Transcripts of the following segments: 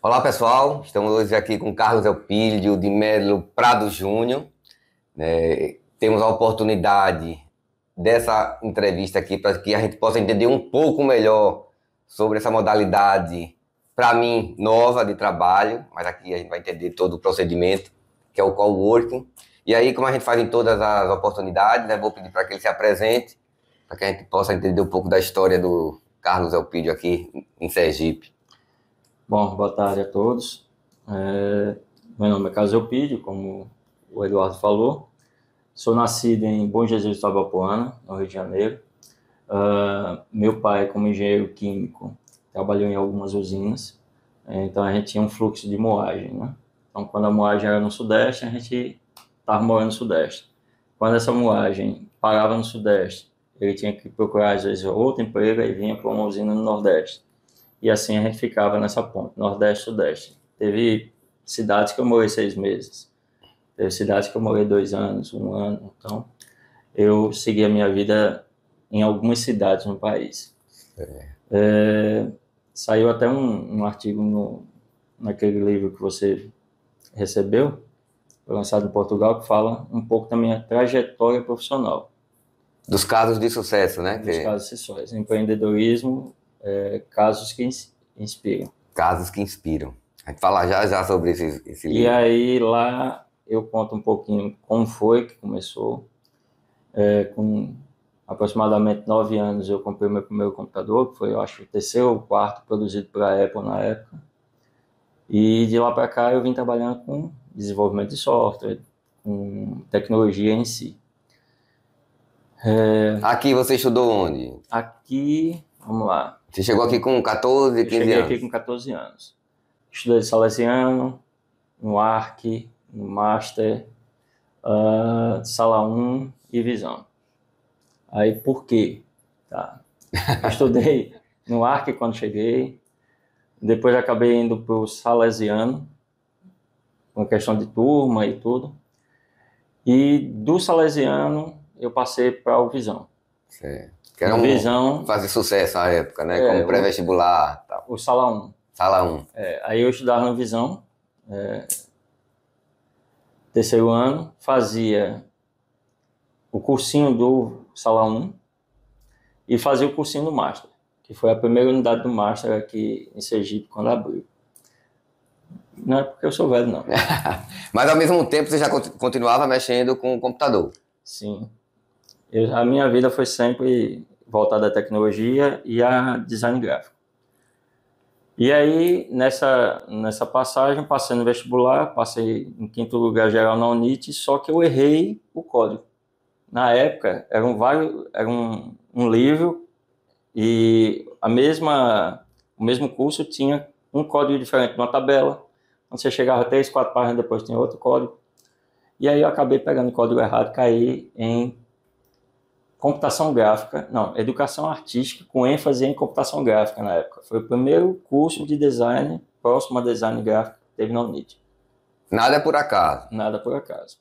Olá pessoal, estamos hoje aqui com Carlos Elpidio de Melo Prado Júnior. Temos a oportunidade dessa entrevista aqui para que a gente possa entender um pouco melhor sobre essa modalidade, para mim, nova de trabalho, mas aqui a gente vai entender todo o procedimento, que é o coworking. E aí, como a gente faz em todas as oportunidades, vou pedir para que ele se apresente, para que a gente possa entender um pouco da história do Carlos Elpidio aqui em Sergipe. Bom, boa tarde a todos. Meu nome é Carlos Elpidio, como o Eduardo falou. Sou nascido em Bom Jesus do Itabapoana, no Rio de Janeiro. Meu pai, como engenheiro químico, trabalhou em algumas usinas. Então a gente tinha um fluxo de moagem, né? Então quando a moagem era no Sudeste, a gente estava morando no Sudeste. Quando essa moagem parava no Sudeste, ele tinha que procurar às vezes outro emprego e vinha para uma usina no Nordeste. E assim a gente ficava nessa ponte, Nordeste, Sudeste. Teve cidades que eu morei 6 meses. Teve cidades que eu morei 2 anos, 1 ano. Então, eu segui a minha vida em algumas cidades no país. Saiu até um artigo naquele livro que você recebeu, foi lançado em Portugal, que fala um pouco da minha trajetória profissional. Dos casos de sucesso, né? Dos casos de sucesso. Empreendedorismo, casos que inspiram. Casos que inspiram. A gente fala já sobre esse livro. E aí lá eu conto um pouquinho como foi que começou. Com aproximadamente 9 anos eu comprei meu primeiro computador, que foi, eu acho, o terceiro ou quarto produzido pela Apple na época. E de lá para cá eu vim trabalhando com desenvolvimento de software, com tecnologia em si. Aqui você estudou onde? Aqui, vamos lá. Você chegou aqui com 14, 15 Cheguei anos? aqui com 14 anos. Estudei de Salesiano, no Arc, no Master, Sala 1 e Visão. Aí, por quê? Tá. Eu estudei no Arc quando cheguei, depois acabei indo para o Salesiano, com questão de turma e tudo. E do Salesiano, eu passei para o Visão. Certo. Que era Visão, fazer sucesso na época, né? Como pré-vestibular e tal. O Sala 1. Sala 1. Aí eu estudava no Visão, terceiro ano, fazia o cursinho do Sala 1 e fazia o cursinho do Master, que foi a primeira unidade do Master aqui em Sergipe, quando abriu. Não é porque eu sou velho, não. Mas ao mesmo tempo você já continuava mexendo com o computador? Sim. A minha vida foi sempre voltada à tecnologia e a design gráfico. E aí, nessa passagem, passei no vestibular, passei em 5º lugar geral na UNIT, só que eu errei o código. Na época, era um livro e o mesmo curso tinha um código diferente numa tabela. Quando você chegava 3, 4 páginas depois tinha outro código. E aí eu acabei pegando o código errado e caí em computação gráfica, não, educação artística com ênfase em computação gráfica na época. Foi o primeiro curso de design próximo a design gráfico que teve na UNIT. Nada é por acaso? Nada por acaso.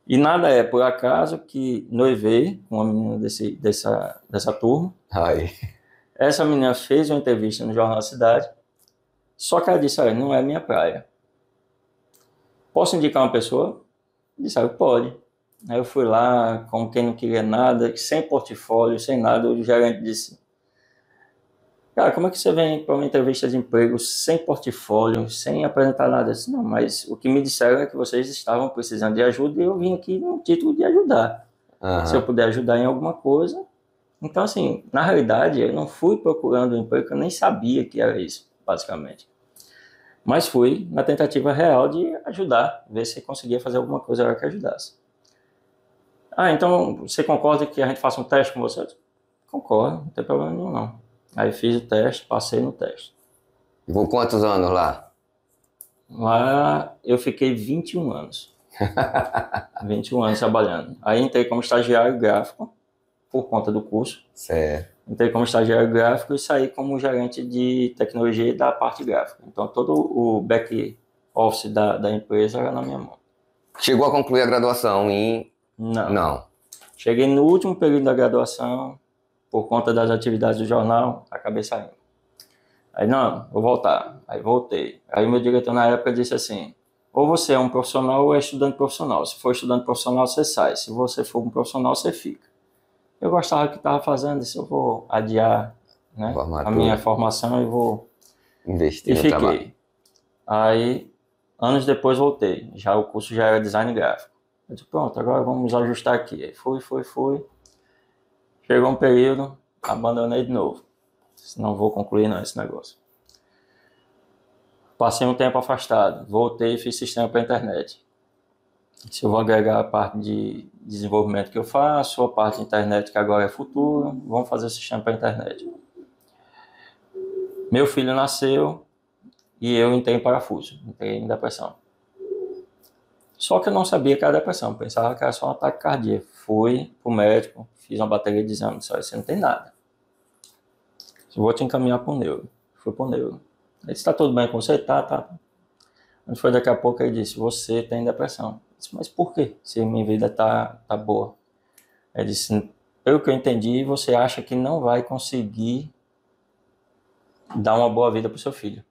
E nada é por acaso que noivei com uma menina dessa turma. Aí. Essa menina fez uma entrevista no Jornal da Cidade, só que ela disse, olha, não é minha praia. Posso indicar uma pessoa? Disse, pode. Aí eu fui lá, como quem não queria nada, sem portfólio, sem nada, o gerente disse, cara, como é que você vem para uma entrevista de emprego sem portfólio, sem apresentar nada? Eu disse, não, mas o que me disseram é que vocês estavam precisando de ajuda e eu vim aqui no título de ajudar. Se eu puder ajudar em alguma coisa. Então, assim, na realidade, eu não fui procurando um emprego que eu nem sabia que era isso, basicamente. Mas fui na tentativa real de ajudar, ver se conseguia fazer alguma coisa que ajudasse. Então você concorda que a gente faça um teste com você? Concordo, não tem problema nenhum não. Aí fiz o teste, passei no teste. E com quantos anos lá? Lá eu fiquei 21 anos. 21 anos trabalhando. Aí entrei como estagiário gráfico, por conta do curso. Certo. Entrei como estagiário gráfico e saí como gerente de tecnologia da parte gráfica. Então todo o back office da empresa era na minha mão. Chegou a concluir a graduação em... Não. Cheguei no último período da graduação, por conta das atividades do jornal, acabei saindo. Aí, não, vou voltar. Aí voltei. Aí o meu diretor na época disse assim, ou você é um profissional ou é estudante profissional. Se for estudante profissional, você sai. Se você for um profissional, você fica. Eu gostava do que estava fazendo, disse, eu vou adiar, né, a minha Formatura, formação e vou... investir E no trabalho. fiquei. Aí, anos depois, voltei. Já o curso já era design gráfico. Eu disse, pronto, agora vamos ajustar aqui. Aí fui. Chegou um período, abandonei de novo. Disse, não vou concluir não esse negócio. Passei um tempo afastado. Voltei e fiz sistema para a internet. Se eu vou agregar a parte de desenvolvimento que eu faço, a parte de internet que agora é futuro, vamos fazer sistema para a internet. Meu filho nasceu e eu entrei em parafuso, entrei em depressão. Só que eu não sabia que era depressão, pensava que era só um ataque cardíaco. Fui pro médico, fiz uma bateria de exame, disse, você não tem nada. Eu vou te encaminhar pro neuro. Fui pro neuro. Ele disse, tá tudo bem com você? Tá. Mas foi daqui a pouco ele disse, você tem depressão. Eu disse, mas por quê? Se minha vida tá boa. Ele disse, pelo que eu entendi, você acha que não vai conseguir dar uma boa vida pro seu filho.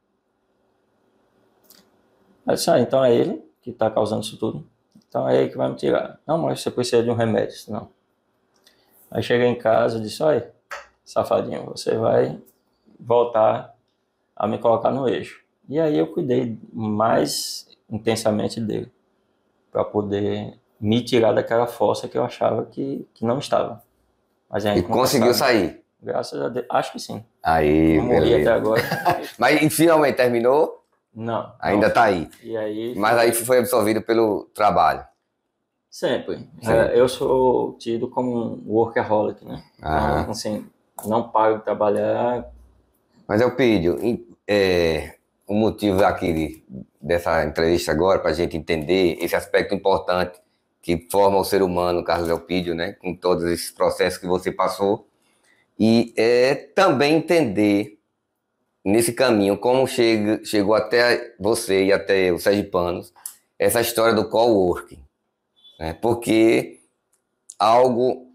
Eu disse, então é ele que está causando isso tudo. Então é ele que vai me tirar. Não, mas você precisa de um remédio. Disse, não. Aí cheguei em casa e disse, olha, safadinho, você vai voltar a me colocar no eixo. E aí eu cuidei mais intensamente dele, para poder me tirar daquela fossa que eu achava que não estava. Mas a gente E conseguiu sabe. sair. Graças a Deus. Acho que sim. Aí, Não morri beleza. até agora. Mas finalmente terminou? Não. Ainda tá aí. E aí, Mas aí foi absorvido pelo trabalho. sempre. Sempre. Eu sou tido como um workaholic, né? Aham. Então, assim, não paro de trabalhar. Mas eu pedi o motivo dessa entrevista agora, para a gente entender esse aspecto importante que forma o ser humano, Carlos Elpidio, né? Com todos esses processos que você passou. E também entender nesse caminho como chegou até você e até os sergipanos essa história do coworking, né? Porque algo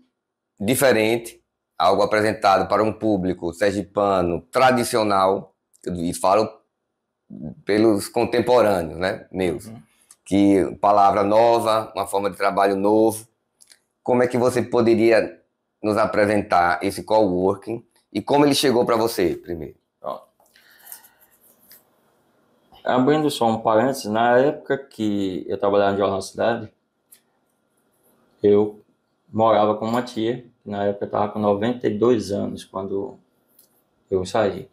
diferente, algo apresentado para um público sergipano tradicional, e falo pelos contemporâneos, né, meus, que palavra nova, uma forma de trabalho novo. Como é que você poderia nos apresentar esse coworking e como ele chegou para você primeiro? Pronto. Abrindo só um parênteses, na época que eu trabalhava em Jornal da Cidade, eu morava com uma tia, que na época estava com 92 anos quando eu saí.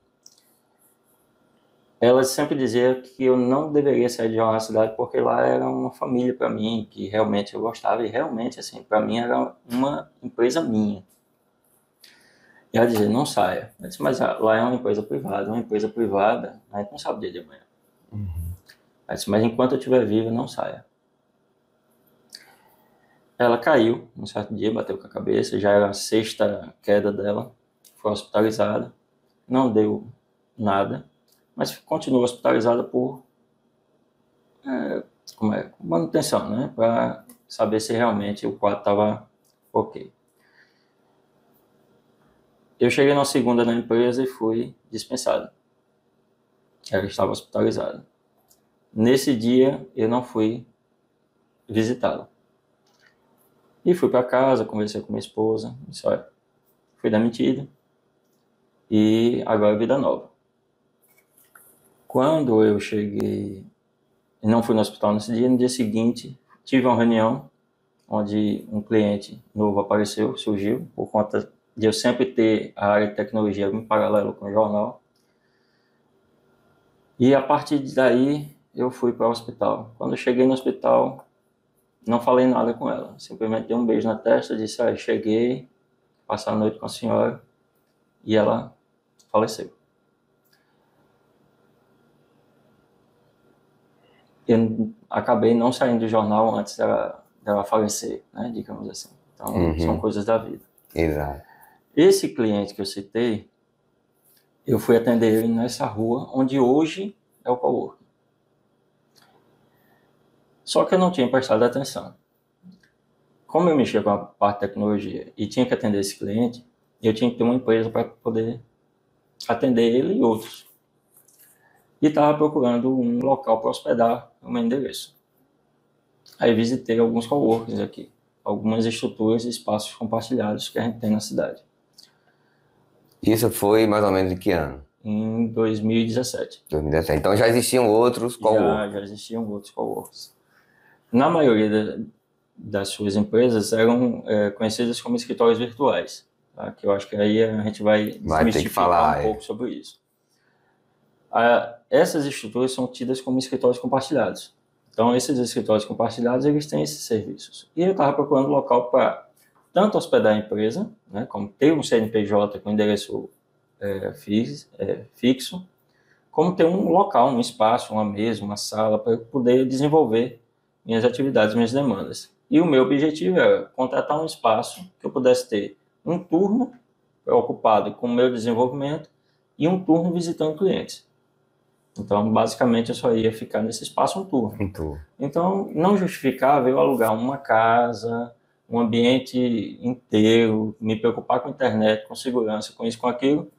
Ela sempre dizia que eu não deveria sair de Jornal da Cidade porque lá era uma família para mim, que realmente eu gostava e realmente, assim, para mim era uma empresa minha. E ela dizia, não saia. Eu disse, mas lá é uma empresa privada, a gente não sabe o dia de amanhã. Ela disse, mas enquanto eu estiver vivo, não saia. Ela caiu um certo dia, bateu com a cabeça, já era a sexta queda dela, foi hospitalizada, não deu nada, mas continuou hospitalizada por manutenção, né? Para saber se realmente o quadro estava ok. Eu cheguei na segunda na empresa e fui dispensado. Ela estava hospitalizada. Nesse dia, eu não fui visitá-la. E fui para casa, conversei com minha esposa, disse, olha, fui demitido e agora é vida nova. Quando eu cheguei, não fui no hospital nesse dia, no dia seguinte, tive uma reunião onde um cliente novo apareceu, surgiu, por conta de eu sempre ter a área de tecnologia em paralelo com o jornal. E a partir daí, eu fui para o hospital. Quando eu cheguei no hospital, não falei nada com ela. Simplesmente dei um beijo na testa, disse, cheguei, passar a noite com a senhora, e ela faleceu. Eu acabei não saindo do jornal antes dela falecer, né, digamos assim. Então, são coisas da vida. Exato. Esse cliente que eu citei, eu fui atender ele nessa rua, onde hoje é o coworking. Só que eu não tinha prestado atenção. Como eu mexia com a parte de tecnologia e tinha que atender esse cliente, eu tinha que ter uma empresa para poder atender ele e outros. e estava procurando um local para hospedar o meu endereço. Aí visitei alguns coworkings aqui, algumas estruturas e espaços compartilhados que a gente tem na cidade. Isso foi mais ou menos em que ano? Em 2017. 2017. Então já existiam outros coworking. Já existiam outros coworkings. Na maioria das suas empresas eram conhecidas como escritórios virtuais, tá? Que eu acho que aí a gente vai desmistificar um pouco sobre isso. Essas estruturas são tidas como escritórios compartilhados. Então, esses escritórios compartilhados, eles têm esses serviços. E eu estava procurando um local para tanto hospedar a empresa, né, como ter um CNPJ com endereço fixo, como ter um local, um espaço, uma mesa, uma sala, para eu poder desenvolver minhas atividades, minhas demandas. E o meu objetivo era contratar um espaço que eu pudesse ter um turno ocupado com o meu desenvolvimento e um turno visitando clientes. Então, basicamente, eu só ia ficar nesse espaço um turno. Então, não justificava eu alugar uma casa, um ambiente inteiro, me preocupar com a internet, com segurança, com isso, com aquilo,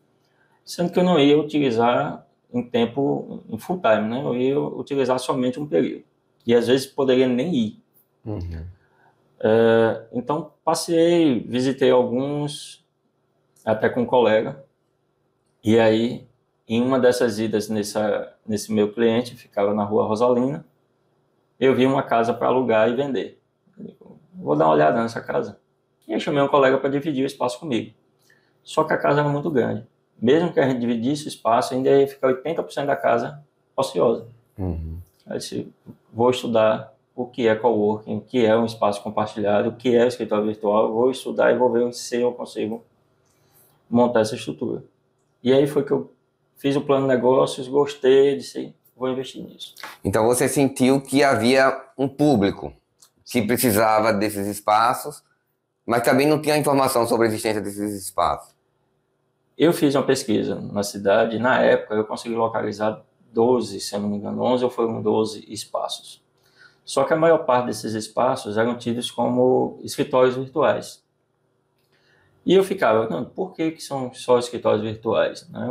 sendo que eu não ia utilizar em tempo, em full time, né? Eu ia utilizar somente um período. E às vezes poderia nem ir. Uhum. Então, passei, visitei alguns, até com um colega, e aí, em uma dessas idas nesse meu cliente, ficava na Rua Rosalina, eu vi uma casa para alugar e vender. Vou dar uma olhada nessa casa. E aí chamei um colega para dividir o espaço comigo. Só que a casa era muito grande. Mesmo que a gente dividisse o espaço, ainda ia ficar 80% da casa ociosa. Uhum. Aí eu disse, vou estudar o que é coworking, o que é um espaço compartilhado, o que é o escritório virtual, vou estudar e vou ver se eu consigo montar essa estrutura. E aí foi que eu fiz o plano de negócios, gostei, disse, vou investir nisso. Então você sentiu que havia um público que precisava desses espaços, mas também não tinha informação sobre a existência desses espaços. Eu fiz uma pesquisa na cidade, e na época eu consegui localizar 12, se eu não me engano, 11 ou foram 12 espaços. Só que a maior parte desses espaços eram tidos como escritórios virtuais. E eu ficava, não, por que são só escritórios virtuais? Né?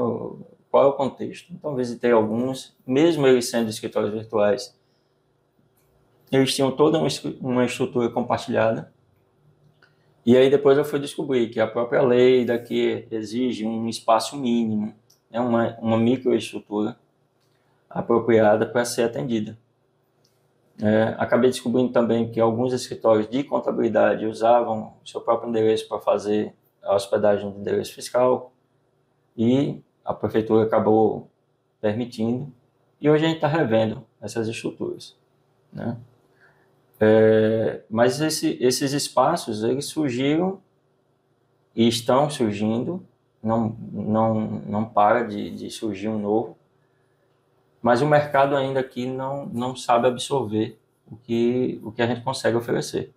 Qual é o contexto? Então visitei alguns, mesmo eles sendo escritórios virtuais, eles tinham toda uma estrutura compartilhada. E aí depois eu fui descobrir que a própria lei daqui exige um espaço mínimo, né, uma microestrutura apropriada para ser atendida. Acabei descobrindo também que alguns escritórios de contabilidade usavam o seu próprio endereço para fazer a hospedagem do endereço fiscal e a prefeitura acabou permitindo. E hoje a gente está revendo essas estruturas, né? Mas esses espaços, eles surgiram e estão surgindo, não para de surgir um novo, mas o mercado ainda aqui não sabe absorver o que a gente consegue oferecer.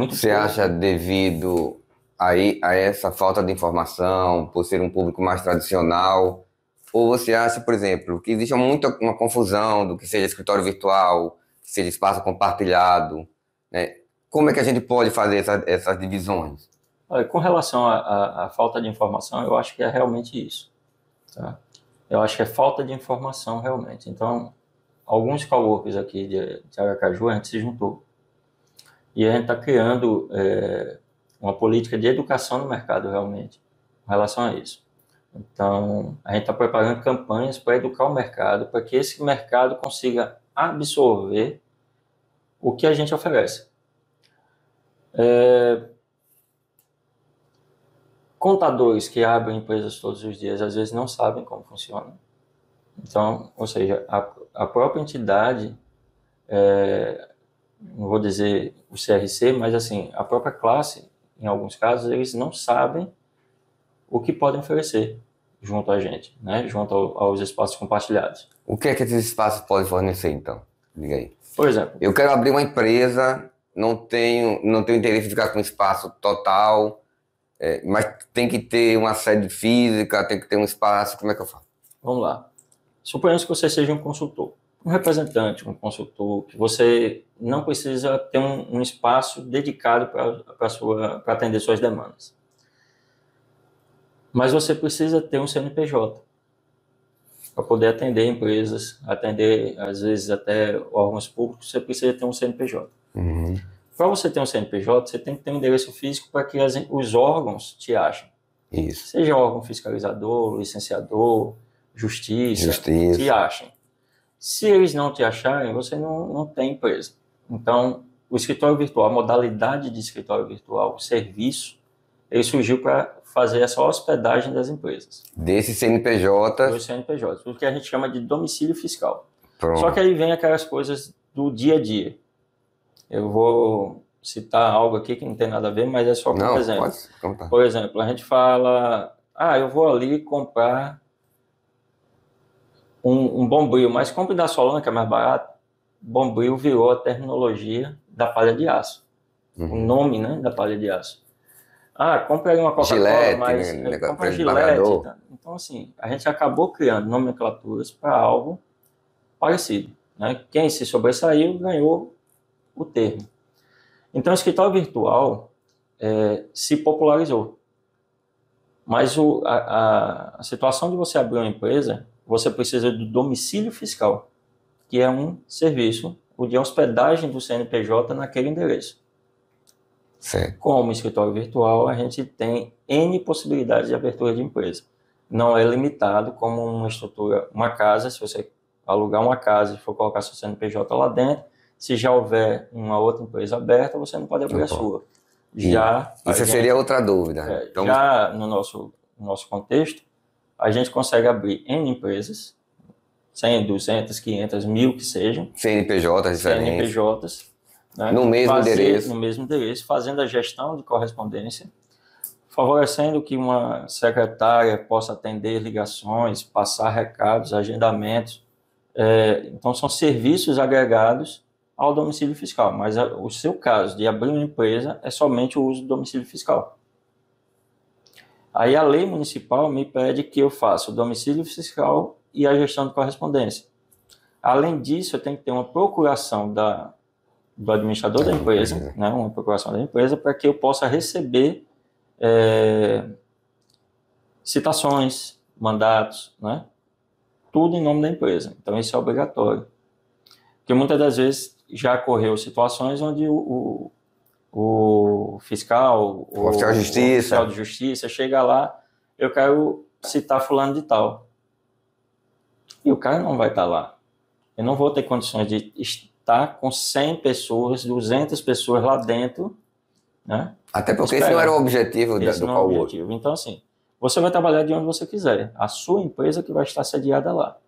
Você acha devido a essa falta de informação, por ser um público mais tradicional, ou você acha, por exemplo, que existe uma confusão do que seja escritório virtual, que seja espaço compartilhado, né? Como é que a gente pode fazer essas divisões? Com relação à falta de informação, eu acho que é realmente isso, tá? Eu acho que é falta de informação realmente. Então, alguns coworkers aqui de Aracaju, a gente se juntou. E a gente está criando uma política de educação no mercado realmente, com relação a isso. Então, a gente está preparando campanhas para educar o mercado, para que esse mercado consiga absorver o que a gente oferece. Contadores que abrem empresas todos os dias, às vezes não sabem como funciona. Então, ou seja, a própria entidade, não vou dizer o CRC, mas assim, a própria classe, em alguns casos, eles não sabem o que podem oferecer junto a gente, né? Junto aos espaços compartilhados. O que é que esses espaços podem fornecer, então? Diga aí. Por exemplo, eu quero abrir uma empresa, não tenho interesse em ficar com espaço total, mas tem que ter uma sede física, tem que ter um espaço, como é que eu faço? Vamos lá. Suponhamos que você seja um consultor, um representante, um consultor, que você não precisa ter um espaço dedicado para atender suas demandas. Mas você precisa ter um CNPJ. Para poder atender empresas, atender, às vezes, até órgãos públicos, você precisa ter um CNPJ. Para você ter um CNPJ, você tem que ter um endereço físico para que os órgãos te achem. Isso. Seja órgão fiscalizador, licenciador, justiça, te achem. Se eles não te acharem, você não tem empresa. Então, o escritório virtual, a modalidade de escritório virtual, o serviço, ele surgiu para fazer essa hospedagem das empresas. Desses CNPJs. Dos CNPJs, o que a gente chama de domicílio fiscal. Pronto. Só que aí vem aquelas coisas do dia a dia. Eu vou citar algo aqui que não tem nada a ver, mas é só como exemplo. Pode contar. Por exemplo, a gente fala, eu vou ali comprar um Bombril, mas compre da Solana, que é mais barato. Bombril virou a terminologia da palha de aço. O nome, né, da palha de aço. Compre aí uma Coca-Cola, mas compra Gillette. Tá? Então, assim, a gente acabou criando nomenclaturas para algo parecido. Né? Quem se sobressaiu ganhou o termo. Então, o escritório virtual se popularizou. Mas a situação de você abrir uma empresa, você precisa do domicílio fiscal, que é um serviço de hospedagem do CNPJ naquele endereço. Certo. Como escritório virtual, a gente tem N possibilidades de abertura de empresa. Não é limitado como uma estrutura, uma casa, se você alugar uma casa e for colocar seu CNPJ lá dentro, se já houver uma outra empresa aberta, você não pode abrir a sua. Isso seria outra dúvida. Então, já no nosso contexto, a gente consegue abrir N empresas, 100, 200, 500, 1000 que sejam. CNPJs diferentes. CNPJs. Né? No mesmo endereço. No mesmo endereço, fazendo a gestão de correspondência, favorecendo que uma secretária possa atender ligações, passar recados, agendamentos. Então, são serviços agregados ao domicílio fiscal, mas o seu caso de abrir uma empresa é somente o uso do domicílio fiscal. Aí a lei municipal me pede que eu faça o domicílio fiscal e a gestão de correspondência. Além disso, eu tenho que ter uma procuração do administrador da empresa, né, uma procuração da empresa, para que eu possa receber citações, mandatos, né, tudo em nome da empresa. Então, isso é obrigatório. Porque muitas das vezes já ocorreu situações onde o fiscal, o oficial de justiça chega lá, eu quero citar fulano de tal. E o cara não vai estar lá. Eu não vou ter condições de estar com 100 pessoas, 200 pessoas lá dentro, né? Até porque esse não era o objetivo do coworking. Então, assim, você vai trabalhar de onde você quiser. A sua empresa que vai estar sediada lá.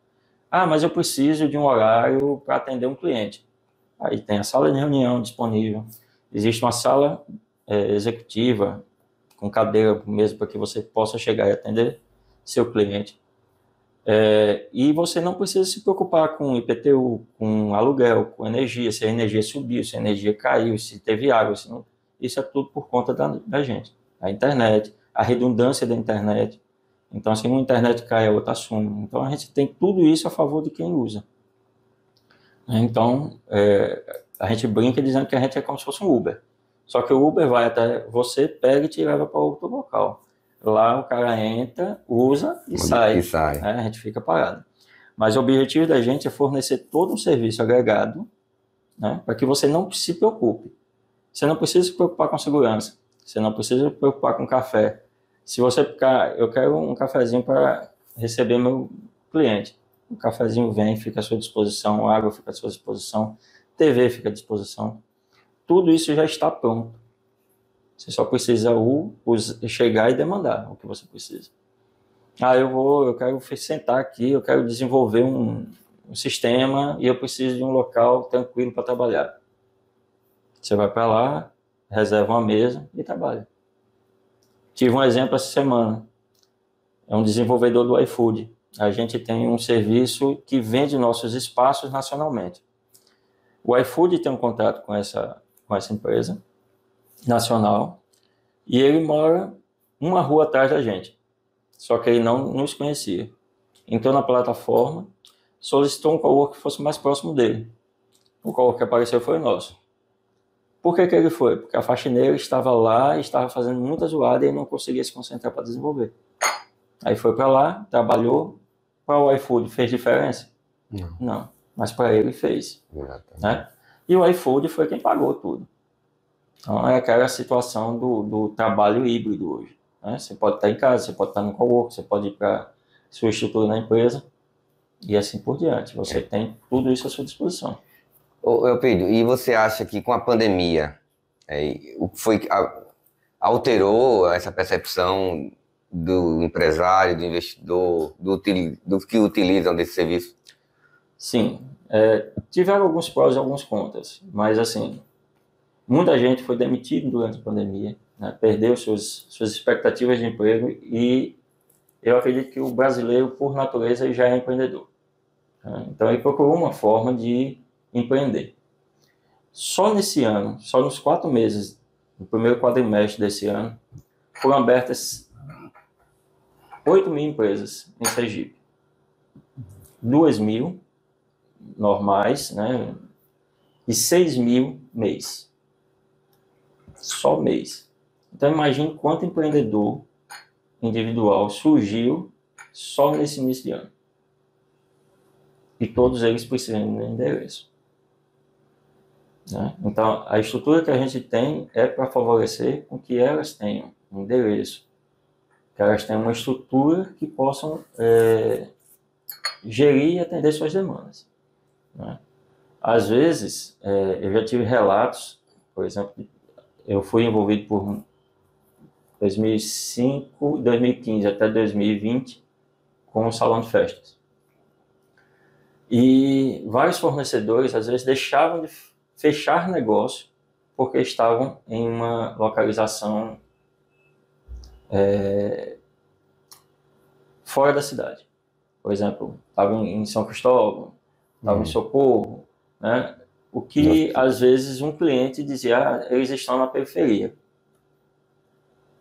Mas eu preciso de um horário para atender um cliente. Aí tem a sala de reunião disponível. Existe uma sala executiva com cadeira mesmo para que você possa chegar e atender seu cliente. E você não precisa se preocupar com IPTU, com aluguel, com energia, se a energia subiu, se a energia caiu, se teve água. Isso é tudo por conta da gente. A internet, a redundância da internet. Então, se uma internet cai, a outra assume. Então, a gente tem tudo isso a favor de quem usa. Então, a gente brinca dizendo que a gente é como se fosse um Uber. Só que o Uber vai até você, pega e te leva para outro local. Lá o cara entra, usa e sai. Né? A gente fica parado. Mas o objetivo da gente é fornecer todo um serviço agregado, né, para que você não se preocupe. Você não precisa se preocupar com segurança. Você não precisa se preocupar com café. Se você ficar, eu quero um cafezinho para receber meu cliente. O cafezinho vem, fica à sua disposição, a água fica à sua disposição, TV fica à disposição. Tudo isso já está pronto. Você só precisa chegar e demandar o que você precisa. Eu quero sentar aqui, eu quero desenvolver um sistema e eu preciso de um local tranquilo para trabalhar. Você vai para lá, reserva uma mesa e trabalha. Tive um exemplo essa semana. É um desenvolvedor do iFood. A gente tem um serviço que vende nossos espaços nacionalmente. O iFood tem um contrato com essa empresa nacional e ele mora uma rua atrás da gente. Só que ele não nos conhecia. Entrou na plataforma, solicitou um coworking que fosse mais próximo dele. O coworking que apareceu foi o nosso. Por que ele foi? Porque a faxineira estava lá, estava fazendo muita zoada e não conseguia se concentrar para desenvolver. Aí foi para lá, trabalhou Para o iFood fez diferença? Não. Não, mas para ele fez. Exatamente. Né? E o iFood foi quem pagou tudo. Então é aquela situação do trabalho híbrido hoje. Né? Você pode estar em casa, você pode estar no cowork, você pode ir para sua estrutura na empresa e assim por diante. Você tem tudo isso à sua disposição. Pedro, e você acha que com a pandemia, o que foi alterou essa percepção do empresário, do investidor, do que utilizam desse serviço? Sim, tiveram alguns prós e alguns contras, mas assim, muita gente foi demitida durante a pandemia, né? Perdeu suas expectativas de emprego e eu acredito que o brasileiro, por natureza, já é empreendedor. Né? Então ele procurou uma forma de empreender. Só nesse ano, só nos 4 meses, no primeiro quadrimestre desse ano, foram abertas 8.000 empresas em Sergipe. 2.000 normais, né? E 6.000 mês. Só mês. Então imagine quanto empreendedor individual surgiu só nesse início de ano. E todos eles precisam de endereço. Né? Então, a estrutura que a gente tem é para favorecer com que elas tenham um endereço, que elas tenham uma estrutura que possam gerir e atender suas demandas. Né? Às vezes, eu já tive relatos, por exemplo, eu fui envolvido por 2005, 2015 até 2020 com o salão de festas. E vários fornecedores, às vezes, deixavam de fechar negócio porque estavam em uma localização fora da cidade. Por exemplo, estava em São Cristóvão, estava em Socorro, né? O que, às vezes, um cliente dizia, eles estão na periferia.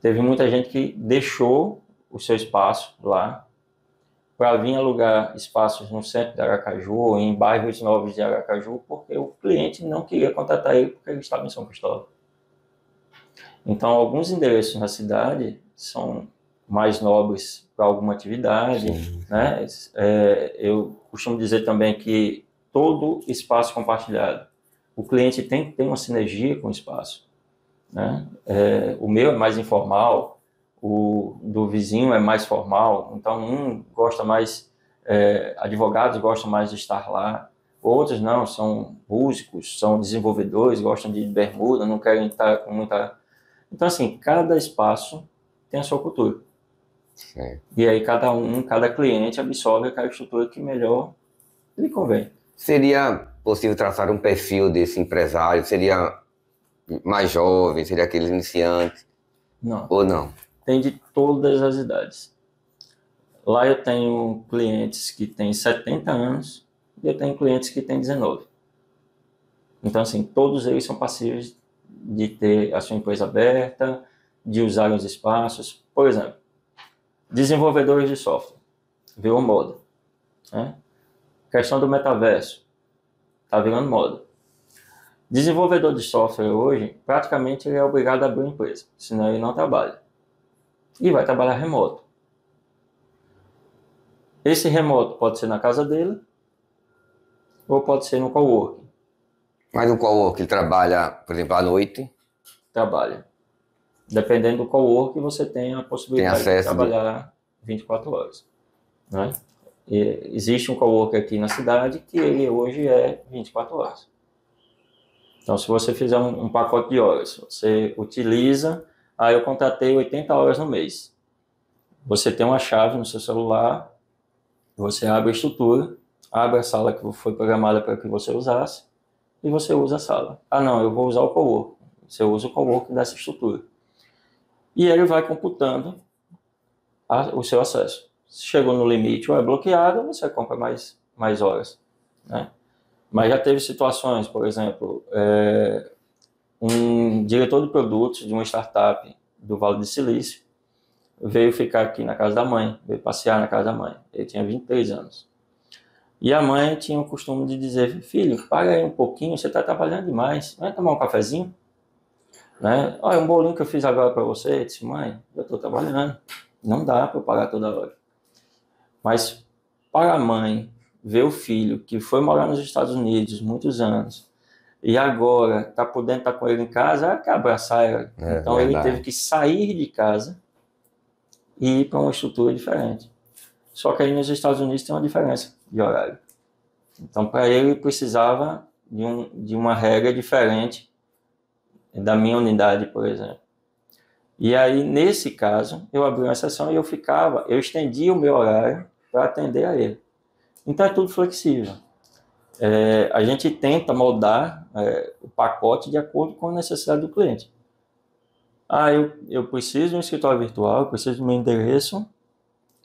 Teve muita gente que deixou o seu espaço lá para vir alugar espaços no centro de Aracaju ou em bairros novos de Aracaju, porque o cliente não queria contratar ele porque ele estava em São Cristóvão. Então, alguns endereços na cidade são mais nobres para alguma atividade, né? Eu costumo dizer também que todo espaço compartilhado, o cliente tem que ter uma sinergia com o espaço. Né? O meu é mais informal, o do vizinho é mais formal, então um gosta mais, advogados gostam mais de estar lá, outros não, são músicos, são desenvolvedores, gostam de bermuda, não querem estar com muita... Então assim, cada espaço tem a sua cultura. Sim. E aí cada cliente absorve aquela estrutura que melhor lhe convém. Seria possível traçar um perfil desse empresário? Seria mais jovem? Seria aqueles iniciantes? Não. Ou não? Tem de todas as idades. Lá eu tenho clientes que têm 70 anos e eu tenho clientes que têm 19. Então, assim, todos eles são passíveis de ter a sua empresa aberta, de usar os espaços. Por exemplo, desenvolvedores de software. Virou moda. Né? Questão do metaverso. Está virando moda. Desenvolvedor de software hoje, praticamente ele é obrigado a abrir uma empresa, senão ele não trabalha. E vai trabalhar remoto. Esse remoto pode ser na casa dele ou pode ser no coworking. Mas o coworking ele trabalha, por exemplo, à noite? Trabalha. Dependendo do coworking, você tem a possibilidade de trabalhar 24 horas. Né? E existe um coworking aqui na cidade que ele hoje é 24 horas. Então, se você fizer um pacote de horas, você utiliza, eu contratei 80 horas no mês. Você tem uma chave no seu celular, você abre a estrutura, abre a sala que foi programada para que você usasse, e você usa a sala. Não, eu vou usar o coworking. Você usa o coworking dessa estrutura. E ele vai computando o seu acesso. Se chegou no limite ou é bloqueado, você compra mais horas. Né? Mas já teve situações, por exemplo, um diretor de produtos de uma startup do Vale do Silício veio ficar aqui na casa da mãe, veio passear na casa da mãe. Ele tinha 23 anos. E a mãe tinha o costume de dizer, filho, paga aí um pouquinho, você está trabalhando demais, vai tomar um cafezinho? Né? Olha, um bolinho que eu fiz agora para você. Eu disse, mãe, eu estou trabalhando, não dá para eu pagar toda hora. Mas para a mãe ver o filho que foi morar nos Estados Unidos muitos anos e agora está podendo estar com ele em casa, é que abraçar ela. Então ele teve que sair de casa e ir para uma estrutura diferente. Só que aí nos Estados Unidos tem uma diferença de horário. Então para ele precisava de uma regra diferente da minha unidade, por exemplo. E aí, nesse caso, eu abri uma exceção e eu estendia o meu horário para atender a ele. Então é tudo flexível. A gente tenta moldar o pacote de acordo com a necessidade do cliente. Eu preciso de um escritório virtual, eu preciso do meu endereço,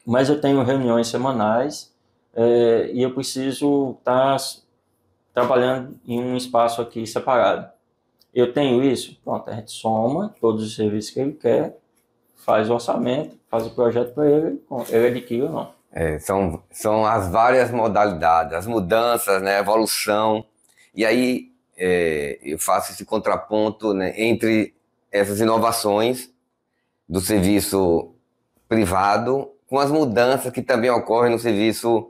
mas eu tenho reuniões semanais e eu preciso estar trabalhando em um espaço aqui separado. Eu tenho isso? Pronto, a gente soma todos os serviços que ele quer, faz o orçamento, faz o projeto para ele adquire ou não. São as várias modalidades, as mudanças, né, a evolução. E aí eu faço esse contraponto, né, entre essas inovações do serviço privado com as mudanças que também ocorrem no serviço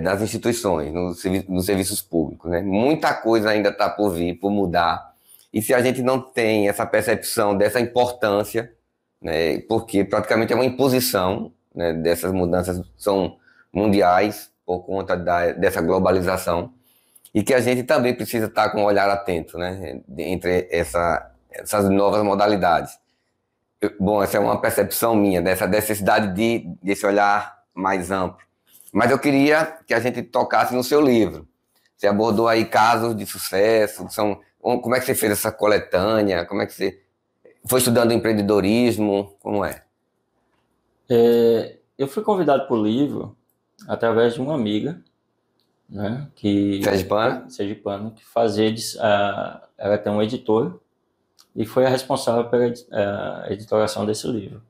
das instituições, nos serviços públicos, né? Muita coisa ainda está por vir, por mudar. E se a gente não tem essa percepção dessa importância, né, porque praticamente é uma imposição, né, dessas mudanças são mundiais por conta dessa globalização, e que a gente também precisa estar com um olhar atento, né, entre essas novas modalidades. Bom, essa é uma percepção minha, dessa necessidade desse olhar mais amplo. Mas eu queria que a gente tocasse no seu livro. Você abordou aí casos de sucesso, como é que você fez essa coletânea, como é que você foi estudando empreendedorismo, como é? Eu fui convidado para o livro através de uma amiga, né, sergipana, que fazia, ela tem uma editora e foi a responsável pela editoração desse livro.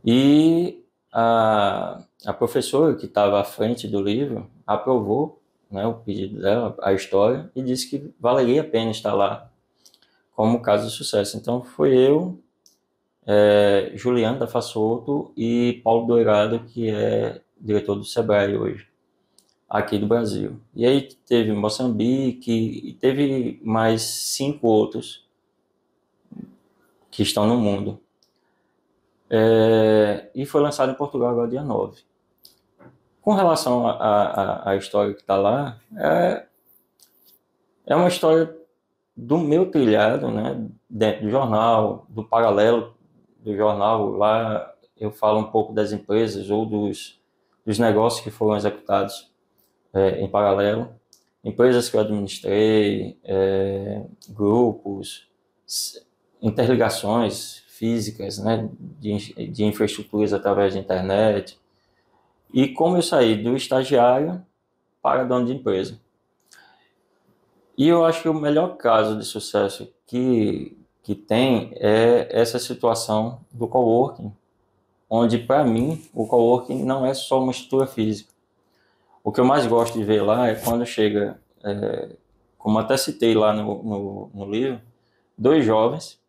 E a professora que estava à frente do livro aprovou, né, o pedido dela, a história, e disse que valeria a pena estar lá como caso de sucesso. Então foi eu, Juliano da Fassoto e Paulo Dourado, que é diretor do Sebrae hoje, aqui do Brasil. E aí teve Moçambique e teve mais 5 outros que estão no mundo. E foi lançado em Portugal agora dia 9. Com relação à história que está lá, é uma história do meu trilhado, né, dentro do jornal, do paralelo do jornal. Lá eu falo um pouco das empresas ou dos negócios que foram executados em paralelo, empresas que eu administrei, grupos, interligações físicas, né, de infraestruturas através da internet, e como eu saí do estagiário para dono de empresa. E eu acho que o melhor caso de sucesso que tem é essa situação do coworking, onde, para mim, o coworking não é só uma estrutura física. O que eu mais gosto de ver lá é quando chega, como até citei lá no livro, 2 jovens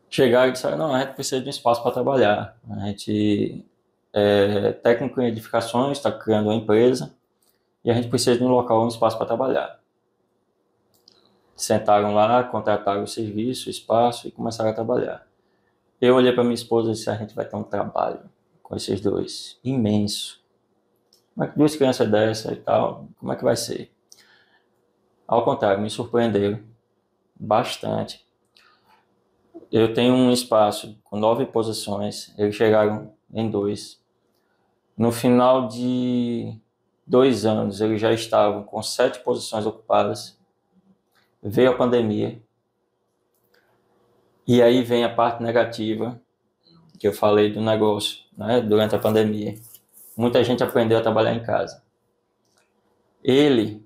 chegaram e disseram: não, a gente precisa de um espaço para trabalhar. A gente é técnico em edificações, está criando uma empresa, e a gente precisa de um local, um espaço para trabalhar. Sentaram lá, contrataram o serviço, o espaço e começaram a trabalhar. Eu olhei para minha esposa e disse: a gente vai ter um trabalho com esses 2, imenso. Como é que 2 crianças dessas e tal, como é que vai ser? Ao contrário, me surpreenderam bastante. Eu tenho um espaço com 9 posições, eles chegaram em 2. No final de 2 anos, eles já estavam com 7 posições ocupadas. Veio a pandemia. E aí vem a parte negativa que eu falei do negócio, né, durante a pandemia. Muita gente aprendeu a trabalhar em casa. Ele,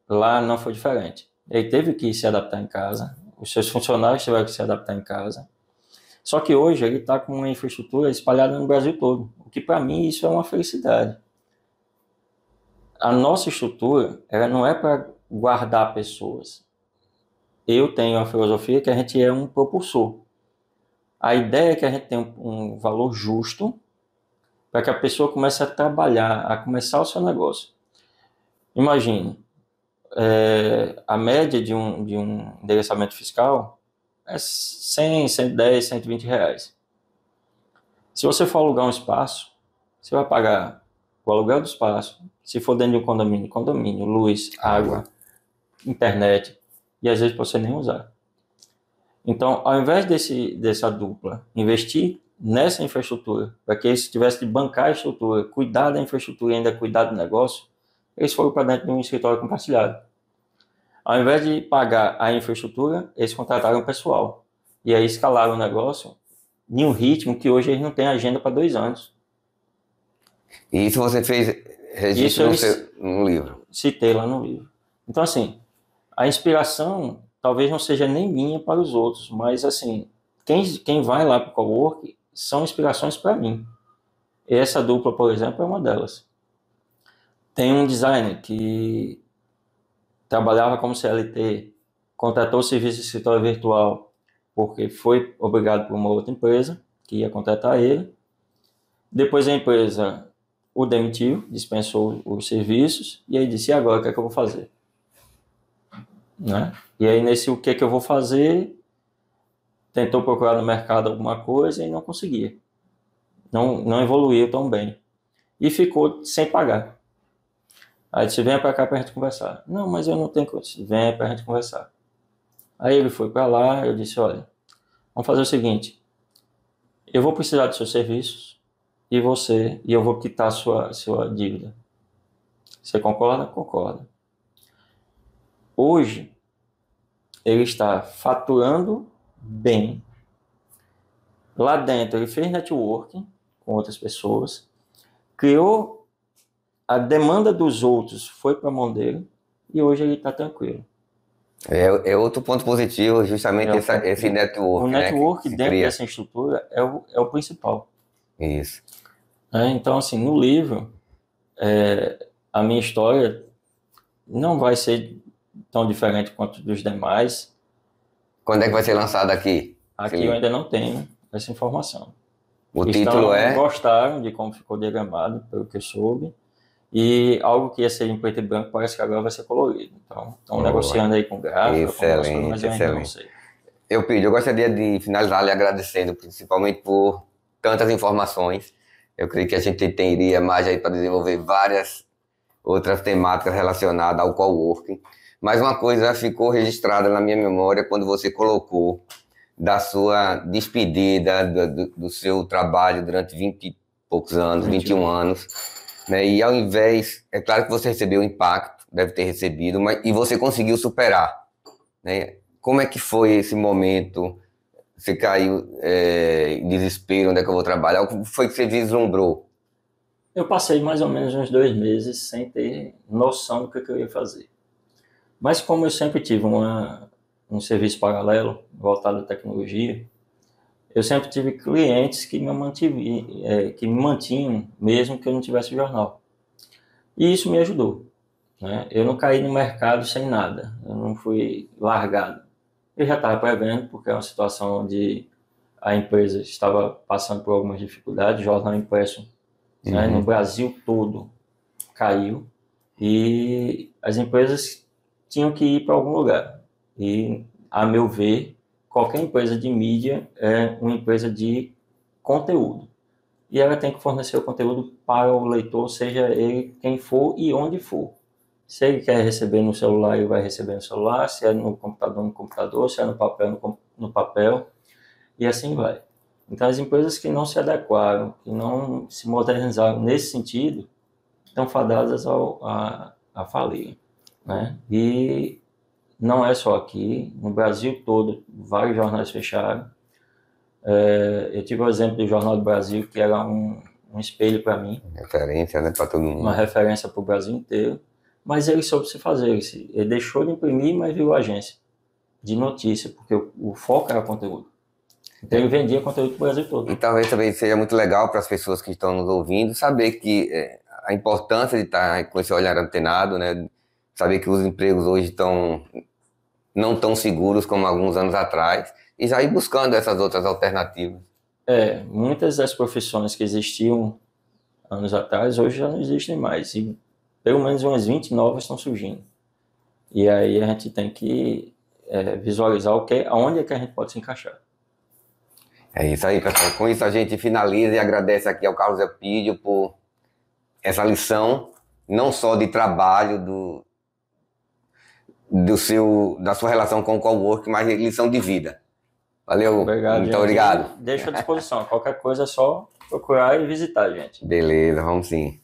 lá, não foi diferente. Ele teve que se adaptar em casa. Os seus funcionários tiveram que se adaptar em casa. Só que hoje ele está com uma infraestrutura espalhada no Brasil todo. O que, para mim, isso é uma felicidade. A nossa estrutura, ela não é para guardar pessoas. Eu tenho a filosofia que a gente é um propulsor. A ideia é que a gente tem um valor justo para que a pessoa comece a trabalhar, a começar o seu negócio. Imagine, a média de um endereçamento fiscal é 100, 110, 120 reais. Se você for alugar um espaço, você vai pagar o aluguel do espaço, se for dentro de um condomínio, luz, água, internet, e às vezes você nem usar. Então, ao invés dessa dupla investir nessa infraestrutura, para que eles tivessem de bancar a estrutura, cuidar da infraestrutura e ainda cuidar do negócio, eles foram para dentro de um escritório compartilhado. Ao invés de pagar a infraestrutura, eles contrataram o pessoal. E aí escalaram o negócio em um ritmo que hoje eles não têm agenda para 2 anos. E isso você fez registro no livro? Citei lá no livro. Então, assim, a inspiração talvez não seja nem minha para os outros, mas, assim, quem vai lá para o cowork são inspirações para mim. Essa dupla, por exemplo, é uma delas. Tem um designer que trabalhava como CLT, contratou o serviço de escritório virtual porque foi obrigado por uma outra empresa que ia contratar ele. Depois a empresa o demitiu, dispensou os serviços, e aí disse, e agora, o que é que eu vou fazer? Né? E aí, nesse o que é que eu vou fazer, tentou procurar no mercado alguma coisa e não conseguia. Não evoluiu tão bem. E ficou sem pagar. Aí disse, venha para cá para a gente conversar. Não, mas eu não tenho condição. Venha para a gente conversar. Aí ele foi para lá, eu disse, olha, vamos fazer o seguinte, eu vou precisar dos seus serviços e eu vou quitar a sua dívida. Você concorda? Concorda. Hoje, ele está faturando bem. Lá dentro, ele fez networking com outras pessoas, criou a demanda dos outros, foi para a mão dele, e hoje ele está tranquilo. É outro ponto positivo, justamente esse network. O network, né, dentro dessa estrutura é o principal. Isso. Então, assim, no livro, a minha história não vai ser tão diferente quanto dos demais. Quando é que vai ser lançado aqui? Aqui eu ainda não tenho essa informação. O título é? Gostaram de como ficou diagramado, pelo que eu soube. E algo que ia ser em preto e branco parece que agora vai ser colorido. Então, estão negociando aí com gráfico, mas eu ainda não sei. Eu gostaria de finalizar lhe agradecendo, principalmente por tantas informações. Eu creio que a gente teria mais aí para desenvolver várias outras temáticas relacionadas ao coworking. Mas uma coisa ficou registrada na minha memória quando você colocou da sua despedida do seu trabalho durante 20 e poucos anos, 21 anos. Né? E ao invés, é claro que você recebeu o impacto, deve ter recebido, e você conseguiu superar. Né? Como é que foi esse momento? Você caiu em desespero, onde é que eu vou trabalhar? O que foi que você vislumbrou? Eu passei mais ou menos uns 2 meses sem ter noção do que eu ia fazer. Mas como eu sempre tive um serviço paralelo voltado à tecnologia, eu sempre tive clientes que me mantinham mesmo que eu não tivesse jornal. E isso me ajudou. Né? Eu não caí no mercado sem nada, eu não fui largado. Eu já estava prevendo, porque é uma situação onde a empresa estava passando por algumas dificuldades, o jornal impresso né, no Brasil todo caiu, e as empresas tinham que ir para algum lugar. E, a meu ver, qualquer empresa de mídia é uma empresa de conteúdo. E ela tem que fornecer o conteúdo para o leitor, seja ele quem for e onde for. Se ele quer receber no celular, ele vai receber no celular, se é no computador, se é no papel, no papel, e assim vai. Então, as empresas que não se adequaram, que não se modernizaram nesse sentido, estão fadadas a falir. Né? E não é só aqui, no Brasil todo, vários jornais fecharam. Eu tive o exemplo do Jornal do Brasil, que era um espelho para mim. Referência, né, para todo mundo. Uma referência para o Brasil inteiro. Mas ele soube se fazer. Ele deixou de imprimir, mas virou agência de notícia, porque o foco era conteúdo. Então ele vendia conteúdo para o Brasil todo. E talvez também seja muito legal para as pessoas que estão nos ouvindo saber que a importância de estar com esse olhar antenado, né? Saber que os empregos hoje estão não tão seguros como alguns anos atrás, e já ir buscando essas outras alternativas. Muitas das profissões que existiam anos atrás, hoje já não existem mais. E pelo menos umas 20 novas estão surgindo. E aí a gente tem que visualizar aonde é que a gente pode se encaixar. É isso aí, pessoal. Com isso a gente finaliza e agradece aqui ao Carlos Eupídio por essa lição, não só de trabalho, da sua relação com o cowork, mas lição de vida. Valeu, Obrigado, muito gente. obrigado. Deixo à disposição. Qualquer coisa é só procurar e visitar, gente. Beleza, vamos sim.